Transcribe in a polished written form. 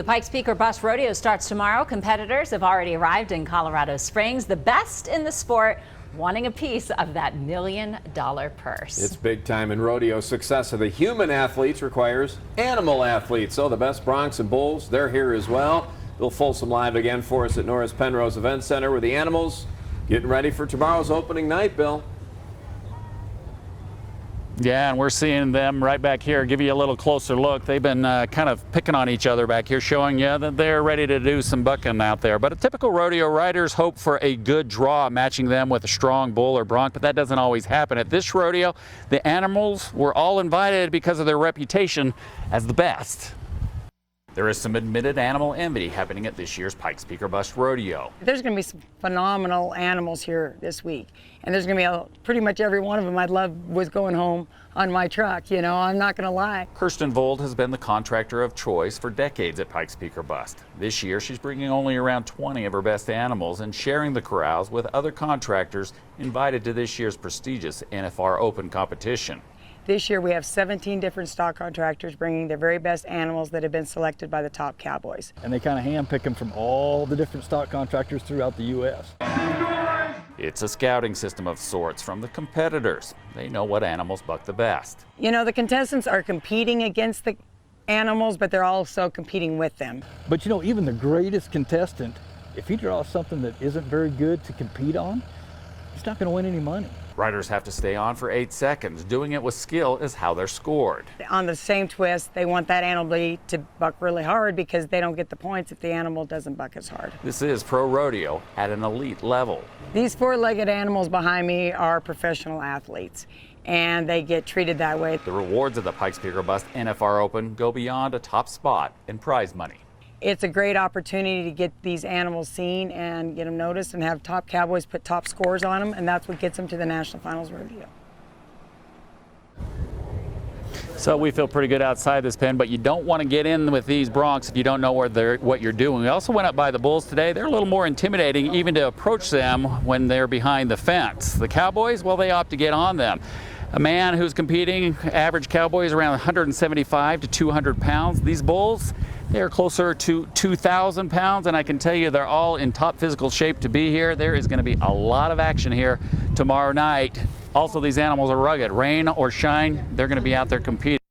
Pikes Peak or Bust Rodeo starts tomorrow. Competitors have already arrived in Colorado Springs, the best in the sport, wanting a piece of that $1 million purse. It's big time in rodeo. Success of the human athletes requires animal athletes. So the best broncs and bulls, they're here as well. Bill Folsom live again for us at Norris Penrose Event Center with the animals getting ready for tomorrow's opening night, Bill. Yeah, and we're seeing them right back here. Give you a little closer look. They've been kind of picking on each other back here, showing you that they're ready to do some bucking out there. But a typical rodeo, riders hope for a good draw, matching them with a strong bull or bronc, but that doesn't always happen. At this rodeo, the animals were all invited because of their reputation as the best. There is some admitted animal envy happening at this year's Pikes Peak or Bust Rodeo. There's going to be some phenomenal animals here this week, and there's going to be pretty much every one of them I'd love was going home on my truck, you know, I'm not going to lie. Kirsten Vold has been the contractor of choice for decades at Pikes Peak or Bust. This year, she's bringing only around 20 of her best animals and sharing the corrals with other contractors invited to this year's prestigious NFR Open competition. This year we have 17 different stock contractors bringing their very best animals that have been selected by the top cowboys. And they kind of handpick them from all the different stock contractors throughout the U.S. It's a scouting system of sorts from the competitors. They know what animals buck the best. You know, the contestants are competing against the animals, but they're also competing with them. But you know, even the greatest contestant, if he draws something that isn't very good to compete on, he's not going to win any money. Riders have to stay on for 8 seconds. Doing it with skill is how they're scored. On the same twist, they want that animal to buck really hard because they don't get the points if the animal doesn't buck as hard. This is pro rodeo at an elite level. These four-legged animals behind me are professional athletes, and they get treated that way. The rewards of the Pikes Peak or Bust NFR Open go beyond a top spot in prize money. It's a great opportunity to get these animals seen and get them noticed and have top cowboys put top scores on them, and that's what gets them to the National Finals Rodeo. So we feel pretty good outside this pen, but you don't want to get in with these broncs if you don't know what you're doing. We also went up by the bulls today. They're a little more intimidating even to approach them when they're behind the fence. The cowboys, well, they opt to get on them. A man who's competing, average cowboy is around 175 to 200 pounds. These bulls, they're closer to 2,000 pounds, and I can tell you they're all in top physical shape to be here. There is going to be a lot of action here tomorrow night. Also, these animals are rugged. Rain or shine, they're going to be out there competing.